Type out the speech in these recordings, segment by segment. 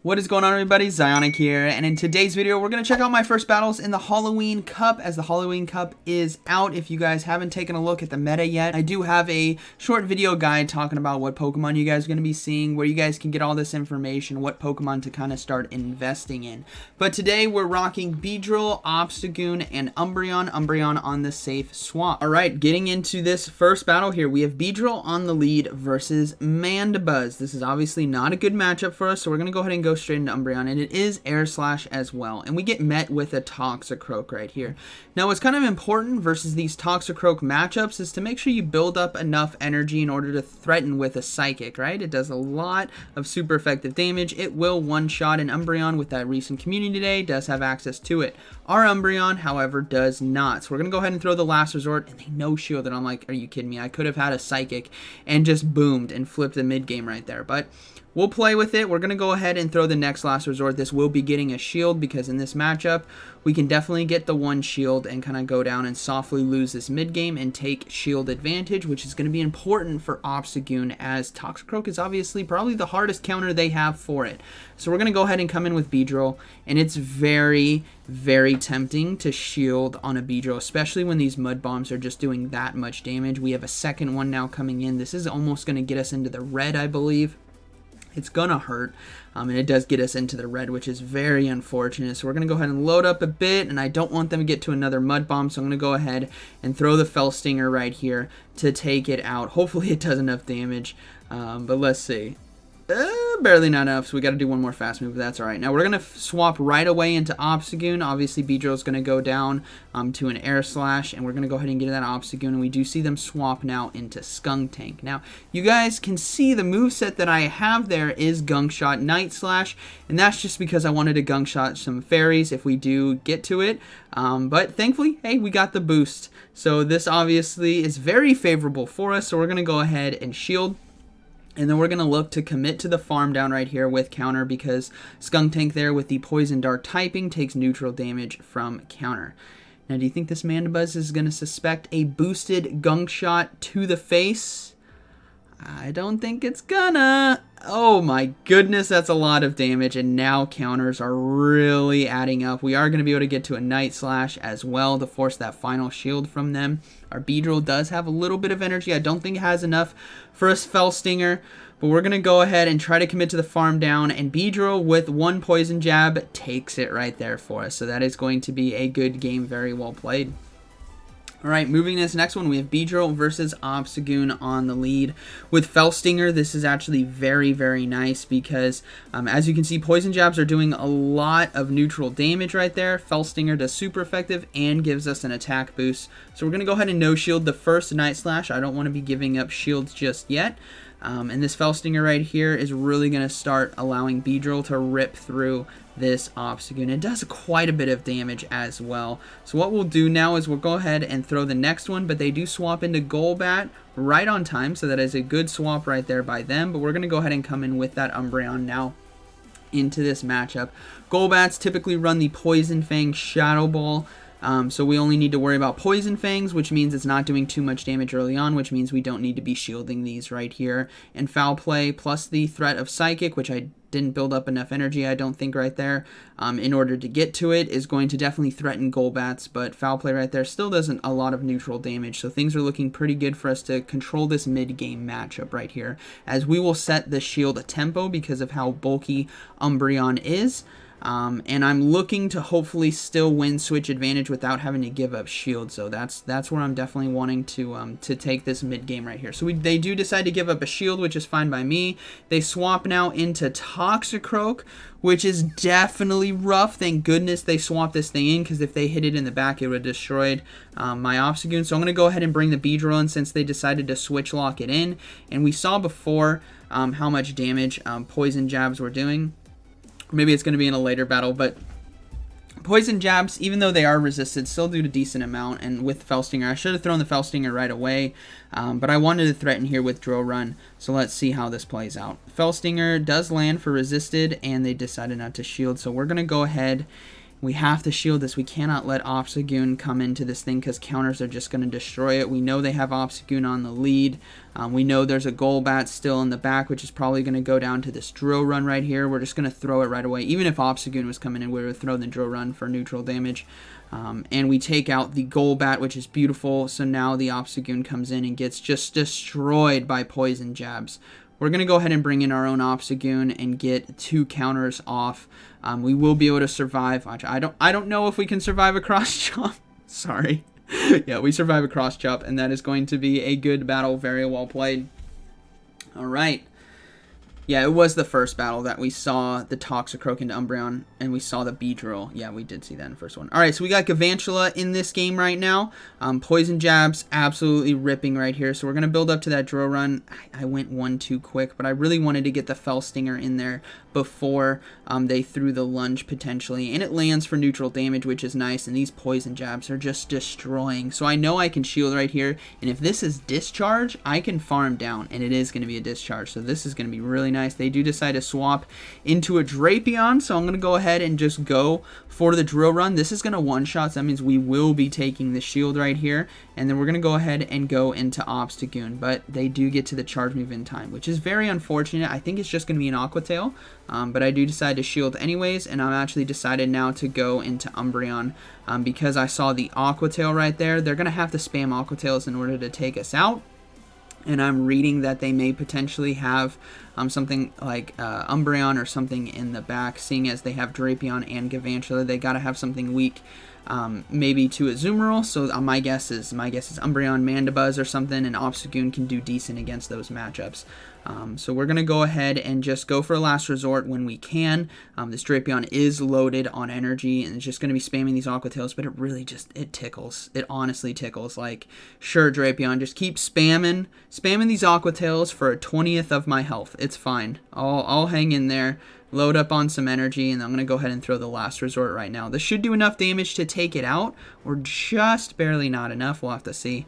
What is going on, everybody? ZyoniK here, and in today's video we're going to check out my first battles in the Halloween Cup, as the Halloween Cup is out. If you guys haven't taken a look at the meta yet, I do have a short video guide talking about what Pokemon you guys are going to be seeing, where you guys can get all this information, what Pokemon to kind of start investing in. But today we're rocking Beedrill, Obstagoon, and Umbreon. Umbreon on the safe swap. Alright, getting into this first battle here, we have Beedrill on the lead versus Mandibuzz. This is obviously not a good matchup for us, so we're going to go ahead and go straight into Umbreon, and it is Air Slash as well, and we get met with a Toxicroak right here. Now what's kind of important versus these Toxicroak matchups is to make sure you build up enough energy in order to threaten with a Psychic, right? It does a lot of super effective damage. It will one-shot an Umbreon with that recent Community Day, does have access to it. Our Umbreon, however, does not. So we're going to go ahead and throw the Last Resort, and they no-shield it. I'm like, are you kidding me? I could have had a Psychic and just boomed and flipped the mid-game right there, but we'll play with it. We're going to go ahead and throw the next Last Resort. This will be getting a shield because in this matchup, we can definitely get the one shield and kind of go down and softly lose this mid-game and take shield advantage, which is going to be important for Obstagoon, as Toxicroak is obviously probably the hardest counter they have for it. So we're going to go ahead and come in with Beedrill, and it's very, very tempting to shield on a Beedrill, especially when these Mud Bombs are just doing that much damage. We have a second one now coming in. This is almost going to get us into the red, I believe. It's gonna hurt, and it does get us into the red, which is very unfortunate. So we're gonna go ahead and load up a bit, and I don't want them to get to another Mud Bomb, so I'm gonna go ahead and throw the Fell Stinger right here to take it out. Hopefully it does enough damage, but let's see. Barely not enough, so we got to do one more fast move, but that's alright. Now we're going to swap right away into Obstagoon. Obviously Beedrill is going to go down to an Air Slash, and we're going to go ahead and get that Obstagoon, and we do see them swap now into Skuntank. Now you guys can see the moveset that I have there is Gunk Shot, Night Slash, and that's just because I wanted to Gunk Shot some fairies if we do get to it, but thankfully, hey, we got the boost. So this obviously is very favorable for us, so we're going to go ahead and shield. And then we're going to look to commit to the farm down right here with counter, because Skuntank there with the Poison Dart typing takes neutral damage from counter. Now, do you think this Mandibuzz is going to suspect a boosted Gunk Shot to the face? I don't think it's gonna. Oh my goodness, that's a lot of damage, and now counters are really adding up. We are going to be able to get to a Night Slash as well to force that final shield from them. Our Beedrill does have a little bit of energy. I don't think it has enough for a Fell Stinger, but we're going to go ahead and try to commit to the farm down, and Beedrill with one Poison Jab takes it right there for us. So that is going to be a good game, very well played. Alright, moving to this next one, we have Beedrill versus Obstagoon on the lead. With Fell Stinger, this is actually very, very nice because, as you can see, Poison Jabs are doing a lot of neutral damage right there. Fell Stinger does super effective and gives us an attack boost. So we're going to go ahead and no-shield the first Night Slash. I don't want to be giving up shields just yet. And this Fell Stinger right here is really going to start allowing Beedrill to rip through this Obstagoon. It does quite a bit of damage as well. So what we'll do now is we'll go ahead and throw the next one, but they do swap into Golbat right on time, so that is a good swap right there by them. But we're going to go ahead and come in with that Umbreon now into this matchup. Golbats typically run the Poison Fang Shadow Ball. So we only need to worry about Poison Fangs, which means it's not doing too much damage early on, which means we don't need to be shielding these right here. And Foul Play plus the threat of Psychic, which I didn't build up enough energy, I don't think, right there, in order to get to it, is going to definitely threaten Golbats, but Foul Play right there still doesn't a lot of neutral damage, so things are looking pretty good for us to control this mid-game matchup right here, as we will set the shield a tempo because of how bulky Umbreon is. And I'm looking to hopefully still win switch advantage without having to give up shield. So that's where I'm definitely wanting to take this mid game right here. So they do decide to give up a shield, which is fine by me. They swap now into Toxicroak, which is definitely rough. Thank goodness they swapped this thing in, because if they hit it in the back, it would have destroyed my Obstagoon. So I'm going to go ahead and bring the Beedrill in since they decided to switch lock it in. And we saw before how much damage Poison Jabs were doing. Maybe it's going to be in a later battle, but Poison Jabs, even though they are resisted, still do a decent amount. And with Fell Stinger, I should have thrown the Fell Stinger right away, but I wanted to threaten here with Drill Run, so let's see how this plays out. Fell Stinger does land for resisted, and they decided not to shield, so we're going to go ahead We have to shield this. We cannot let Obstagoon come into this thing because counters are just going to destroy it. We know they have Obstagoon on the lead. We know there's a Golbat still in the back, which is probably going to go down to this Drill Run right here. We're just going to throw it right away. Even if Obstagoon was coming in, we would throw the Drill Run for neutral damage. And we take out the Golbat, which is beautiful. So now the Obstagoon comes in and gets just destroyed by Poison Jabs. We're going to go ahead and bring in our own Obstagoon and get 2 counters off. We will be able to survive. Watch, I don't know if we can survive a cross chop. Sorry. Yeah, we survive a cross chop, and that is going to be a good battle. Very well played. All right. Yeah, it was the first battle that we saw the Toxicroak into Umbreon, and we saw the Beedrill. Yeah, we did see that in the first one. All right, so we got Galvantula in this game right now. Poison Jabs, absolutely ripping right here. So we're going to build up to that Drill Run. I went one too quick, but I really wanted to get the Fell Stinger in there before they threw the lunge potentially. And it lands for neutral damage, which is nice. And these Poison Jabs are just destroying. So I know I can shield right here. And if this is Discharge, I can farm down. And it is going to be a Discharge. So this is going to be really nice. They do decide to swap into a Drapion, so I'm going to go ahead and just go for the Drill Run. This is going to one-shot, so that means we will be taking the shield right here, and then we're going to go ahead and go into Obstagoon, but they do get to the charge move in time, which is very unfortunate. I think it's just going to be an Aqua Tail, but I do decide to shield anyways, and I'm actually decided now to go into Umbreon because I saw the Aqua Tail right there. They're going to have to spam Aqua Tails in order to take us out. And I'm reading that they may potentially have something like Umbreon or something in the back, seeing as they have Drapion and Galvantula. They got to have something weak, maybe to Azumarill. So my guess is Umbreon, Mandibuzz or something, and Obstagoon can do decent against those matchups. So we're going to go ahead and just go for a last resort when we can. This Drapion is loaded on energy, and it's just going to be spamming these Aqua Tails, but it really just, it tickles. It honestly tickles. Like, sure, Drapion, just keep spamming these Aqua Tails for a 20th of my health. It's fine. I'll hang in there, load up on some energy, and I'm going to go ahead and throw the last resort right now. This should do enough damage to take it out, or just barely not enough. We'll have to see.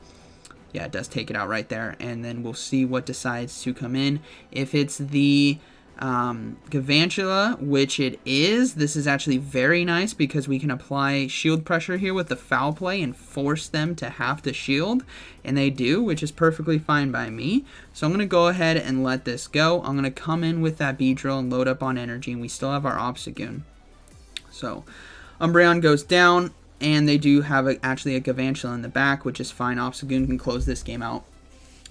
Yeah, it does take it out right there, and then we'll see what decides to come in. If it's the Galvantula, which it is, this is actually very nice because we can apply shield pressure here with the foul play and force them to have to shield, and they do, which is perfectly fine by me. So I'm going to go ahead and let this go. I'm going to come in with that Beedrill and load up on energy, and we still have our Obstagoon. So Umbreon goes down. And they do have actually a Galvantula in the back, which is fine. Obstagoon can close this game out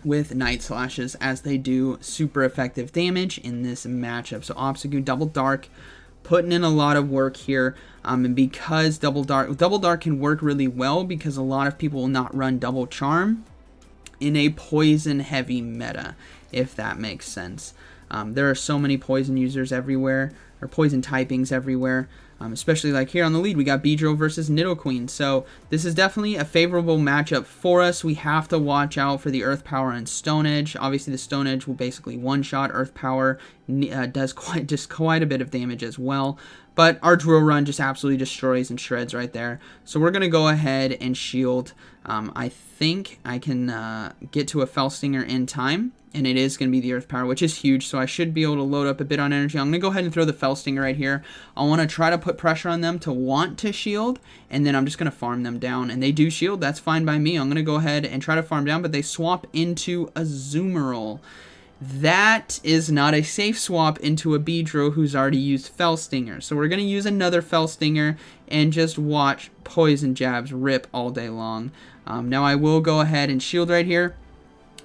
with Night Slashes, as they do super effective damage in this matchup. So Obstagoon, Double Dark, putting in a lot of work here. And because Double Dark can work really well because a lot of people will not run Double Charm in a poison-heavy meta, if that makes sense. There are so many poison users everywhere, or poison typings everywhere. Especially like here on the lead, we got Beedrill versus Nidoqueen. So this is definitely a favorable matchup for us. We have to watch out for the Earth Power and Stone Edge. Obviously, the Stone Edge will basically one-shot. Earth Power does quite a bit of damage as well. But our Drill Run just absolutely destroys and shreds right there. So we're going to go ahead and shield. I think I can get to a Fell Stinger in time. And it is going to be the Earth Power, which is huge. So I should be able to load up a bit on energy. I'm going to go ahead and throw the Fell Stinger right here. I want to try to put pressure on them to want to shield. And then I'm just going to farm them down. And they do shield. That's fine by me. I'm going to go ahead and try to farm down. But they swap into a Azumarill. That is not a safe swap into a Beedrill who's already used Fell Stinger. So we're going to use another Fell Stinger and just watch Poison Jabs rip all day long. Now I will go ahead and shield right here.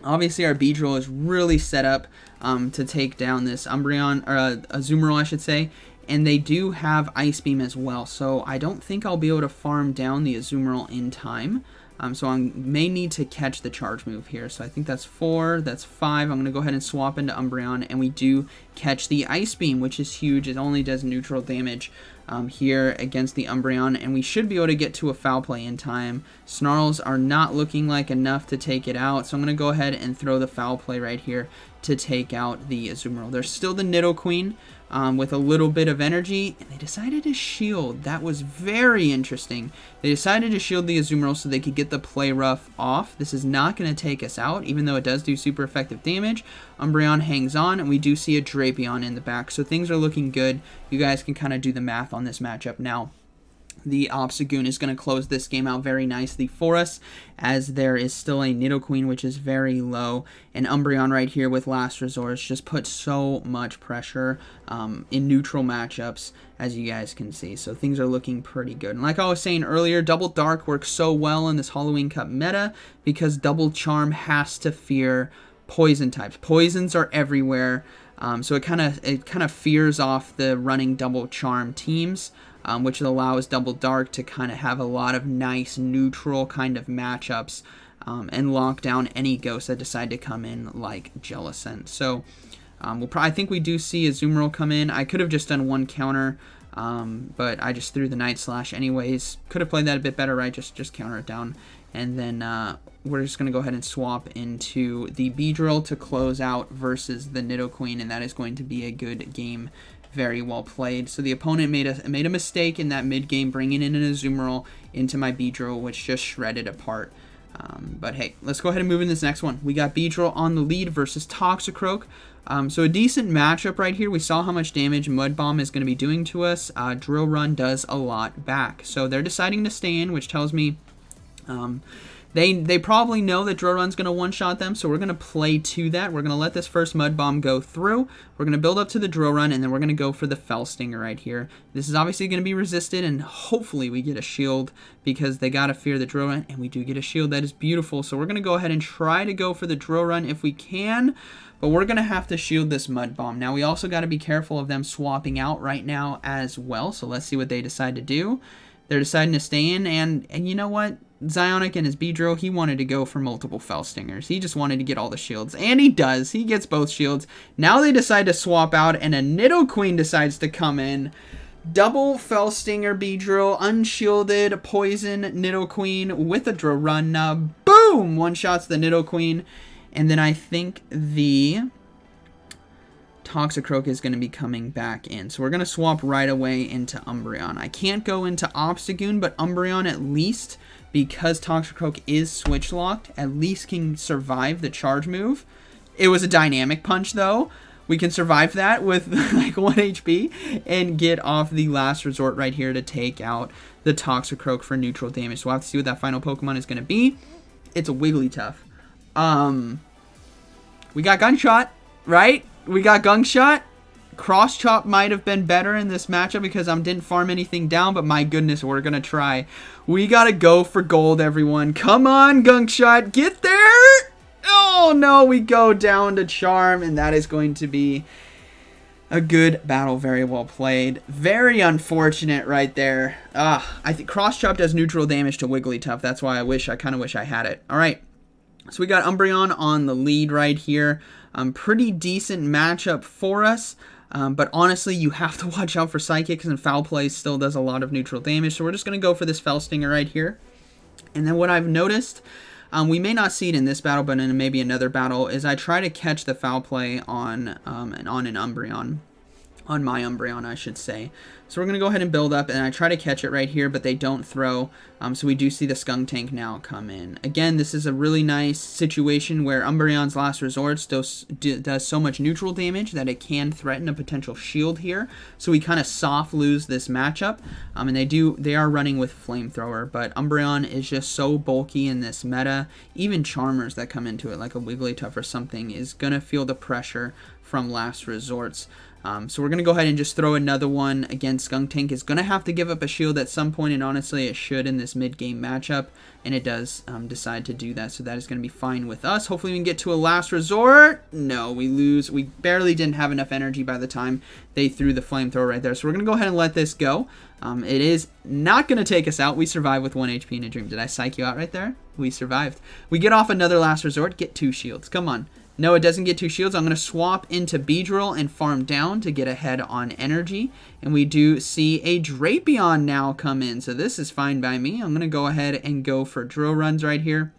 Obviously, our Beedrill is really set up to take down this Umbreon, or Azumarill, I should say. And they do have Ice Beam as well. So I don't think I'll be able to farm down the Azumarill in time. So I may need to catch the charge move here. So I think that's 4, that's 5. I'm going to go ahead and swap into Umbreon. And we do catch the Ice Beam, which is huge. It only does neutral damage here against the Umbreon. And we should be able to get to a foul play in time. Snarls are not looking like enough to take it out. So I'm going to go ahead and throw the foul play right here to take out the Azumarill. There's still the Nidoqueen with a little bit of energy, and they decided to shield. That was very interesting. They decided to shield the Azumarill so they could get the play rough off. This is not going to take us out, even though it does do super effective damage. Umbreon hangs on, and we do see a Drapion in the back, so things are looking good. You guys can kind of do the math on this matchup now. The Obstagoon is going to close this game out very nicely for us, as there is still a Nidoqueen, which is very low, and Umbreon right here with Last Resort just put so much pressure in neutral matchups, as you guys can see. So things are looking pretty good. And like I was saying earlier, Double Dark works so well in this Halloween Cup meta because Double Charm has to fear poison types. Poisons are everywhere, so it kind of fears off the running Double Charm teams. Which allows Double Dark to kind of have a lot of nice neutral kind of matchups and lock down any ghosts that decide to come in like Jellicent. So I think we do see a Azumarill come in. I could have just done one counter, but I just threw the Night Slash anyways. Could have played that a bit better, right? Just counter it down. And then we're just going to go ahead and swap into the Beedrill to close out versus the Nidoqueen, and that is going to be a good game. Very well played. So the opponent made a mistake in that mid game, bringing in an Azumarill into my Beedrill, which just shredded apart. But hey, let's go ahead and move in this next one. We got Beedrill on the lead versus Toxicroak. So a decent matchup right here. We saw how much damage Mud Bomb is going to be doing to us. Drill Run does a lot back. So they're deciding to stay in, which tells me they probably know that Drill Run's going to one-shot them, so we're going to play to that. We're going to let this first Mud Bomb go through. We're going to build up to the Drill Run, and then we're going to go for the Fell Stinger right here. This is obviously going to be resisted, and hopefully we get a shield because they got to fear the Drill Run, and we do get a shield. That is beautiful. So we're going to go ahead and try to go for the Drill Run if we can, but we're going to have to shield this Mud Bomb. Now, we also got to be careful of them swapping out right now as well, so let's see what they decide to do. They're deciding to stay in, and you know what? ZyoniK and his Beedrill, he wanted to go for multiple Fell Stingers. He just wanted to get all the shields, and he does. He gets both shields. Now they decide to swap out, and a Nidoqueen decides to come in. Double Fell Stinger Beedrill, unshielded Poison Nidoqueen with a Drill Run. Boom! One-shots the Nidoqueen, and then I think the Toxicroak is going to be coming back in. So we're going to swap right away into Umbreon. I can't go into Obstagoon, but Umbreon at least, because Toxicroak is switch locked, at least can survive the charge move. It was a dynamic punch though. We can survive that with like 1 HP and get off the Last Resort right here to take out the Toxicroak for neutral damage. So we'll have to see what that final Pokemon is going to be. It's a Wigglytuff. We got Gunshot, right? We got Gunshot. Cross Chop might have been better in this matchup because I didn't farm anything down, but my goodness, we're going to try. We got to go for gold, everyone. Come on, Gunshot. Get there. Oh, no. We go down to Charm, and that is going to be a good battle. Very well played. Very unfortunate right there. I think Cross Chop does neutral damage to Wigglytuff. That's why I kind of wish I had it. All right. So we got Umbreon on the lead right here. Pretty decent matchup for us. But honestly, you have to watch out for Psychics, and Foul Play still does a lot of neutral damage. So we're just going to go for this Fell Stinger right here. And then what I've noticed, we may not see it in this battle, but in maybe another battle, is I try to catch the Foul Play on an Umbreon. On my Umbreon, I should say. So we're going to go ahead and build up, and I try to catch it right here, but they don't throw. So we do see the Skunk Tank now come in. Again, this is a really nice situation where Umbreon's Last Resort does so much neutral damage that it can threaten a potential shield here. So we kind of soft lose this matchup. And they are running with Flamethrower, but Umbreon is just so bulky in this meta. Even Charmers that come into it, like a Wigglytuff or something, is going to feel the pressure from Last Resorts. So we're going to go ahead and just throw another one against Skunk Tank. It's going to have to give up a shield at some point, and honestly it should in this mid-game matchup, and it does decide to do that, so that is going to be fine with us. Hopefully we can get to a Last Resort. No, we lose. We barely didn't have enough energy by the time they threw the Flamethrower right there, so we're going to go ahead and let this go. It is not going to take us out. We survived with 1 HP in a dream. Did I psych you out right there? We survived. We get off another Last Resort, get 2 shields. Come on. No, it doesn't get 2 shields. I'm going to swap into Beedrill and farm down to get ahead on energy. And we do see a Drapion now come in. So this is fine by me. I'm going to go ahead and go for Drill Runs right here.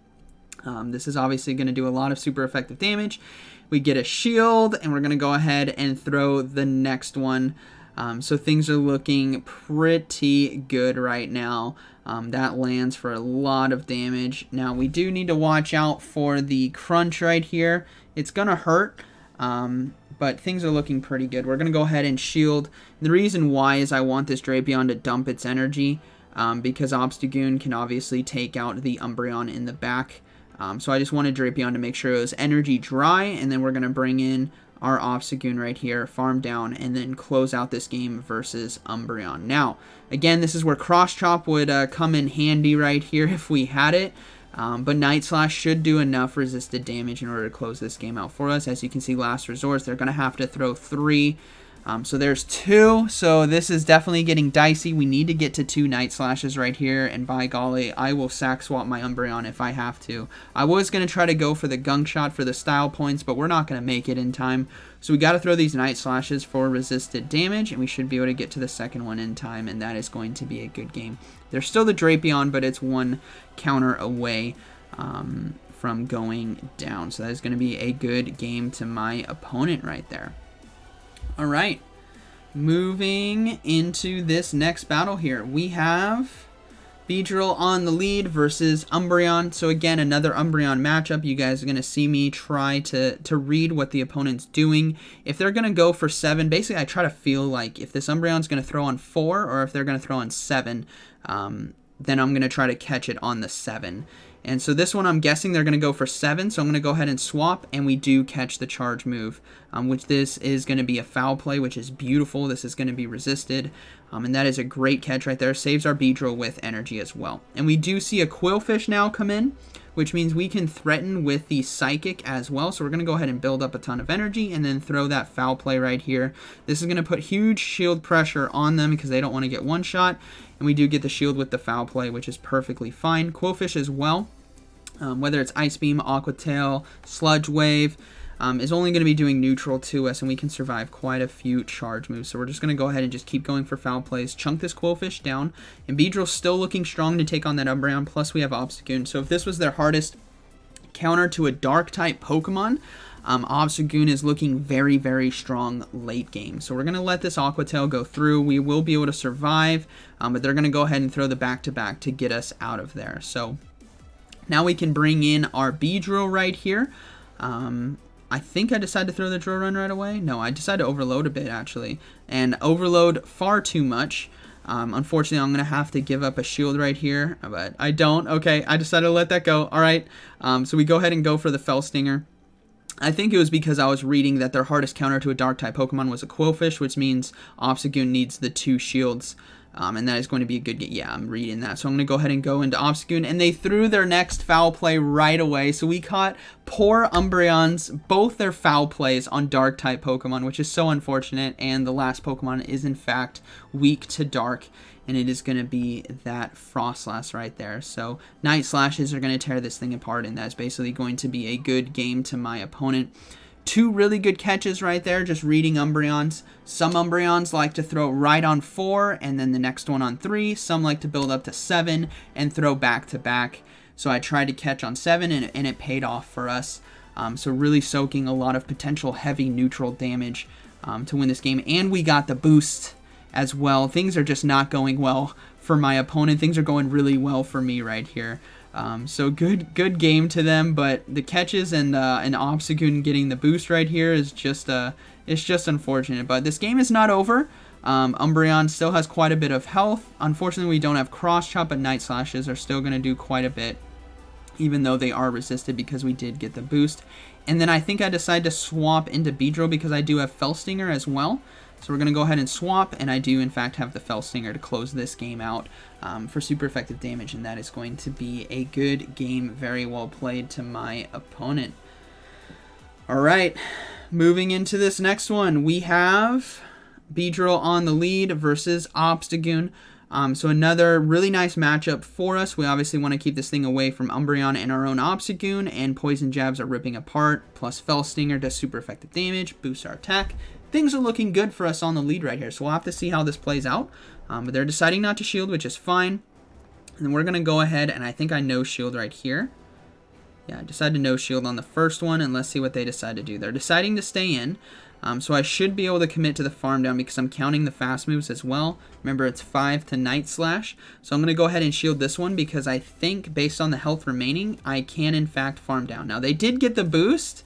This is obviously going to do a lot of super effective damage. We get a shield, and we're going to go ahead and throw the next one. So things are looking pretty good right now. That lands for a lot of damage. Now, we do need to watch out for the crunch right here. It's going to hurt, but things are looking pretty good. We're going to go ahead and shield. The reason why is I want this Drapion to dump its energy. because Obstagoon can obviously take out the Umbreon in the back. So I just wanted Drapion to make sure it was energy dry, and then we're going to bring in our Obstagoon right here, farm down, and then close out this game versus Umbreon. Now, again, this is where Cross Chop would come in handy right here if we had it. But Night Slash should do enough resisted damage in order to close this game out for us. As you can see, last resort, they're going to have to throw 3. So there's 2, so this is definitely getting dicey. We need to get to 2 Night Slashes right here, and by golly, I will sack swap my Umbreon if I have to. I was going to try to go for the Gunk Shot for the style points, but we're not going to make it in time. So we got to throw these Night Slashes for resisted damage, and we should be able to get to the second one in time, and that is going to be a good game. There's still the Drapion, but it's 1 counter away from going down. So that is going to be a good game to my opponent right there. All right, moving into this next battle here, we have Beedrill on the lead versus Umbreon. So again, another Umbreon matchup. You guys are going to see me try to read what the opponent's doing. If they're going to go for 7, basically I try to feel like if this Umbreon's going to throw on 4 or if they're going to throw on 7, then I'm going to try to catch it on the 7. And so this one, I'm guessing they're going to go for 7, so I'm going to go ahead and swap, and we do catch the charge move, which this is going to be a foul play, which is beautiful. This is going to be resisted, and that is a great catch right there. Saves our Beedrill with energy as well. And we do see a Qwilfish now come in, which means we can threaten with the Psychic as well. So we're going to go ahead and build up a ton of energy and then throw that foul play right here. This is going to put huge shield pressure on them because they don't want to get one shot. And we do get the shield with the foul play, which is perfectly fine. Qwilfish as well, whether it's Ice Beam, Aqua Tail, Sludge Wave, is only going to be doing neutral to us, and we can survive quite a few charge moves. So we're just going to go ahead and just keep going for foul plays, chunk this Qwilfish down, and Beedrill's still looking strong to take on that Umbreon, plus we have Obstagoon. So if this was their hardest counter to a Dark-type Pokemon, Obstagoon is looking very, very strong late game. So we're going to let this Aqua Tail go through. We will be able to survive, but they're going to go ahead and throw the back-to-back to get us out of there. So now we can bring in our Beedrill right here. I think I decided to throw the Drill Run right away. No, I decided to overload a bit, actually. And overload far too much. Unfortunately, I'm going to have to give up a shield right here. But I don't. Okay, I decided to let that go. All right. So we go ahead and go for the Fell Stinger. I think it was because I was reading that their hardest counter to a Dark-type Pokemon was a Qwilfish, which means Obstagoon needs the 2 shields. And that is going to be a good game. Yeah, I'm reading that. So I'm going to go ahead and go into Obstagoon. And they threw their next foul play right away. So we caught poor Umbreon's, both their foul plays on Dark-type Pokemon, which is so unfortunate. And the last Pokemon is, in fact, weak to Dark. And it is going to be that Frostlass right there. So Night Slashes are going to tear this thing apart. And that's basically going to be a good game to my opponent. 2 really good catches right there, just reading Umbreons. Some Umbreons like to throw right on 4, and then the next one on 3. Some like to build up to 7 and throw back to back. So I tried to catch on 7, and it paid off for us. So really soaking a lot of potential heavy neutral damage to win this game. And we got the boost as well. Things are just not going well for my opponent. Things are going really well for me right here. So good game to them, but the catches and Obstagoon getting the boost right here is just it's just unfortunate. But this game is not over. Umbreon still has quite a bit of health. Unfortunately, we don't have Cross Chop, but Night Slashes are still going to do quite a bit, even though they are resisted because we did get the boost. And then I think I decided to swap into Beedrill because I do have Fell Stinger as well. So we're going to go ahead and swap, and I do, in fact, have the Fell Stinger to close this game out for super effective damage, and that is going to be a good game, very well played to my opponent. All right, moving into this next one, we have Beedrill on the lead versus Obstagoon. So another really nice matchup for us. We obviously want to keep this thing away from Umbreon and our own Obstagoon, and Poison Jabs are ripping apart, plus Fell Stinger does super effective damage, boosts our attack. Things are looking good for us on the lead right here, so we'll have to see how this plays out. But they're deciding not to shield, which is fine. And then we're going to go ahead, and I think I no shield right here. Yeah, I decided to no shield on the first one, and let's see what they decide to do. They're deciding to stay in, so I should be able to commit to the farm down because I'm counting the fast moves as well. Remember, it's 5 to Night Slash. So I'm going to go ahead and shield this one because I think, based on the health remaining, I can, in fact, farm down. Now, they did get the boost,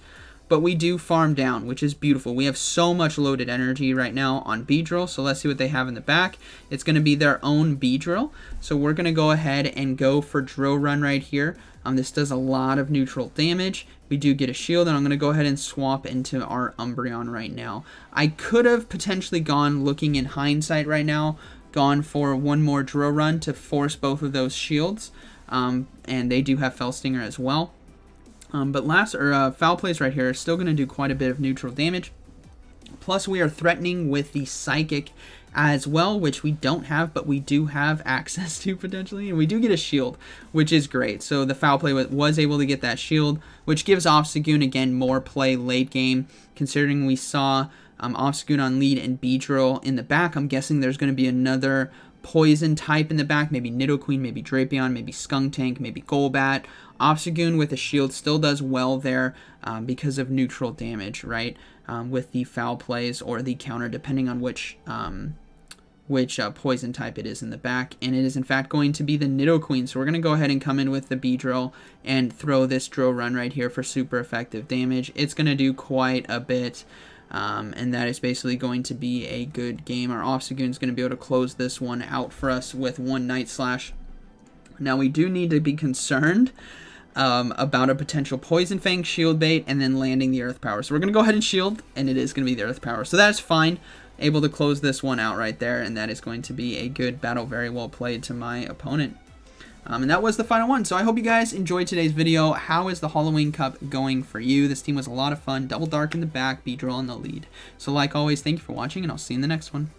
but we do farm down, which is beautiful. We have so much loaded energy right now on Beedrill, so let's see what they have in the back. It's going to be their own Beedrill, so we're going to go ahead and go for Drill Run right here. This does a lot of neutral damage. We do get a shield, and I'm going to go ahead and swap into our Umbreon right now. I could have potentially gone, looking in hindsight right now, gone for one more Drill Run to force both of those shields, and they do have Fell Stinger as well. But Foul Plays right here are still going to do quite a bit of neutral damage. Plus, we are threatening with the Psychic as well, which we don't have, but we do have access to potentially, and we do get a shield, which is great. So the Foul Play was able to get that shield, which gives Obstagoon again more play late game. Considering we saw Obstagoon on lead and Beedrill in the back, I'm guessing there's going to be another poison type in the back, maybe Nidoqueen, maybe Drapion, maybe Skuntank, maybe Golbat. Obstagoon with a shield still does well there because of neutral damage, right? With the Foul Plays or the counter, depending on which poison type it is in the back. And it is in fact going to be the Nidoqueen. So we're going to go ahead and come in with the Beedrill and throw this Drill Run right here for super effective damage. It's going to do quite a bit. And that is basically going to be a good game. Our Obstagoon is going to be able to close this one out for us with one Night Slash. Now we do need to be concerned about a potential Poison Fang Shield Bait and then landing the Earth Power. So we're going to go ahead and shield, and it is going to be the Earth Power. So that's fine. Able to close this one out right there, and that is going to be a good battle. Very well played to my opponent. And that was the final one. So I hope you guys enjoyed today's video. How is the Halloween Cup going for you? This team was a lot of fun. Double Dark in the back, Beedrill in the lead. So like always, thank you for watching, and I'll see you in the next one.